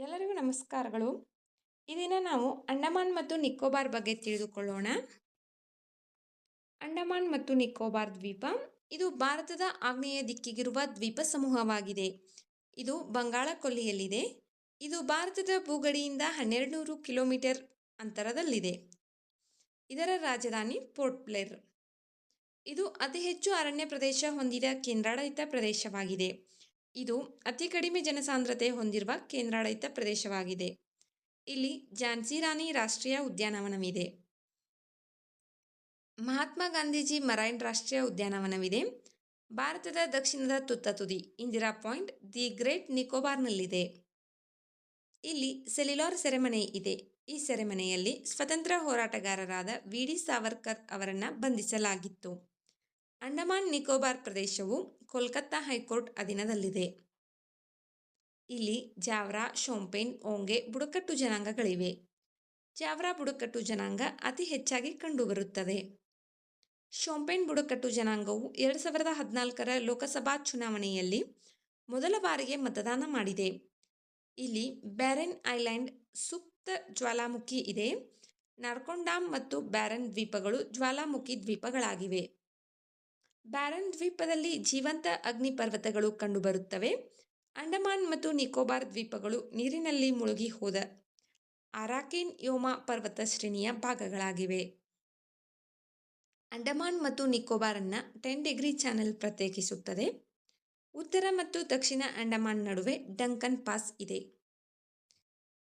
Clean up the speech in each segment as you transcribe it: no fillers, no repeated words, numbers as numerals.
ಎಲ್ಲರಿಗೂ ನಮಸ್ಕಾರಗಳು. ಈ ದಿನ ನಾವು ಅಂಡಮಾನ್ ಮತ್ತು ನಿಕೋಬಾರ್ ಬಗ್ಗೆ ತಿಳಿದುಕೊಳ್ಳೋಣ. ಅಂಡಮಾನ್ ಮತ್ತು ನಿಕೋಬಾರ್ ದ್ವೀಪ ಇದು ಭಾರತದ ಆಗ್ನೇಯ ದಿಕ್ಕಿಗಿರುವ ದ್ವೀಪ ಸಮೂಹವಾಗಿದೆ. ಇದು ಬಂಗಾಳ ಕೊಲ್ಲಿಯಲ್ಲಿದೆ. ಇದು ಭಾರತದ ಭೂಗಡಿಯಿಂದ 1200 ಕಿಲೋಮೀಟರ್ ಅಂತರದಲ್ಲಿದೆ. ಇದರ ರಾಜಧಾನಿ ಪೋರ್ಟ್ ಬ್ಲೇರ್. ಇದು ಅತಿ ಹೆಚ್ಚು ಅರಣ್ಯ ಪ್ರದೇಶ ಹೊಂದಿದ ಕೇಂದ್ರಾಡಳಿತ ಪ್ರದೇಶವಾಗಿದೆ. ಇದು ಅತಿ ಕಡಿಮೆ ಜನಸಾಂದ್ರತೆ ಹೊಂದಿರುವ ಕೇಂದ್ರಾಡಳಿತ ಪ್ರದೇಶವಾಗಿದೆ. ಇಲ್ಲಿ ಝಾನ್ಸಿ ರಾಣಿ ರಾಷ್ಟ್ರೀಯ ಉದ್ಯಾನವನವಿದೆ. ಮಹಾತ್ಮ ಗಾಂಧೀಜಿ ಮರೈನ್ ರಾಷ್ಟ್ರೀಯ ಉದ್ಯಾನವನವಿದೆ. ಭಾರತದ ದಕ್ಷಿಣದ ತುತ್ತ ತುದಿ ಇಂದಿರಾ ಪಾಯಿಂಟ್ ದಿ ಗ್ರೇಟ್ ನಿಕೋಬಾರ್ನಲ್ಲಿದೆ. ಇಲ್ಲಿ ಸೆಲ್ಯುಲಾರ್ ಸೆರೆಮನೆ ಇದೆ. ಈ ಸೆರೆಮನೆಯಲ್ಲಿ ಸ್ವತಂತ್ರ ಹೋರಾಟಗಾರರಾದ ವಿ.ಡಿ. ಸಾವರ್ಕರ್ ಅವರನ್ನು ಬಂಧಿಸಲಾಗಿತ್ತು. ಅಂಡಮಾನ್ ನಿಕೋಬಾರ್ ಪ್ರದೇಶವು ಕೋಲ್ಕತ್ತಾ ಹೈಕೋರ್ಟ್ ಅಧೀನದಲ್ಲಿದೆ. ಇಲ್ಲಿ ಜಾವ್ರಾ, ಶೋಂಪೇನ್, ಓಂಗೆ ಬುಡಕಟ್ಟು ಜನಾಂಗಗಳಿವೆ. ಜಾವ್ರಾ ಬುಡಕಟ್ಟು ಜನಾಂಗ ಅತಿ ಹೆಚ್ಚಾಗಿ ಕಂಡುಬರುತ್ತದೆ. ಶೋಂಪೇನ್ ಬುಡಕಟ್ಟು ಜನಾಂಗವು 2014ರ ಲೋಕಸಭಾ ಚುನಾವಣೆಯಲ್ಲಿ ಮೊದಲ ಬಾರಿಗೆ ಮತದಾನ ಮಾಡಿದೆ. ಇಲ್ಲಿ ಬ್ಯಾರೆನ್ ಐಲ್ಯಾಂಡ್ ಸುಪ್ತ ಜ್ವಾಲಾಮುಖಿ ಇದೆ. ನಾರ್ಕೋಂಡಾಮ್ ಮತ್ತು ಬ್ಯಾರೆನ್ ದ್ವೀಪಗಳು ಜ್ವಾಲಾಮುಖಿ ದ್ವೀಪಗಳಾಗಿವೆ. ಬ್ಯಾರೆನ್ ದ್ವೀಪದಲ್ಲಿ ಜೀವಂತ ಅಗ್ನಿಪರ್ವತಗಳು ಕಂಡುಬರುತ್ತವೆ. ಅಂಡಮಾನ್ ಮತ್ತು ನಿಕೋಬಾರ್ ದ್ವೀಪಗಳು ನೀರಿನಲ್ಲಿ ಮುಳುಗಿ ಹೋದ ಅರಾಕೇನ್ ಯೋಮ ಪರ್ವತ ಶ್ರೇಣಿಯ ಭಾಗಗಳಾಗಿವೆ. ಅಂಡಮಾನ್ ಮತ್ತು ನಿಕೋಬಾರನ್ನು 10 ಡಿಗ್ರಿ ಚಾನೆಲ್ ಪ್ರತ್ಯೇಕಿಸುತ್ತದೆ. ಉತ್ತರ ಮತ್ತು ದಕ್ಷಿಣ ಅಂಡಮಾನ್ ನಡುವೆ ಡಂಕನ್ ಪಾಸ್ ಇದೆ.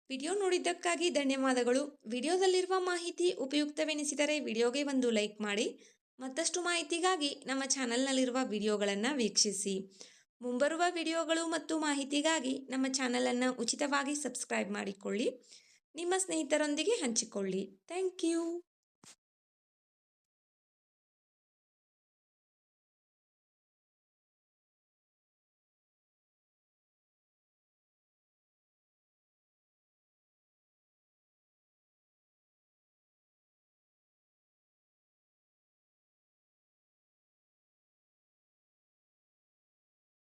ವಿಡಿಯೋ ನೋಡಿದ್ದಕ್ಕಾಗಿ ಧನ್ಯವಾದಗಳು. ವಿಡಿಯೋದಲ್ಲಿರುವ ಮಾಹಿತಿ ಉಪಯುಕ್ತವೆನಿಸಿದರೆ ವಿಡಿಯೋಗೆ ಒಂದು ಲೈಕ್ ಮಾಡಿ. ಮತ್ತಷ್ಟು ಮಾಹಿತಿಗಾಗಿ ನಮ್ಮ ಚಾನಲ್ನಲ್ಲಿರುವ ವಿಡಿಯೋಗಳನ್ನು ವೀಕ್ಷಿಸಿ. ಮುಂಬರುವ ವಿಡಿಯೋಗಳು ಮತ್ತು ಮಾಹಿತಿಗಾಗಿ ನಮ್ಮ ಚಾನಲನ್ನು ಉಚಿತವಾಗಿ ಸಬ್ಸ್ಕ್ರೈಬ್ ಮಾಡಿಕೊಳ್ಳಿ. ನಿಮ್ಮ ಸ್ನೇಹಿತರೊಂದಿಗೆ ಹಂಚಿಕೊಳ್ಳಿ. Thank you.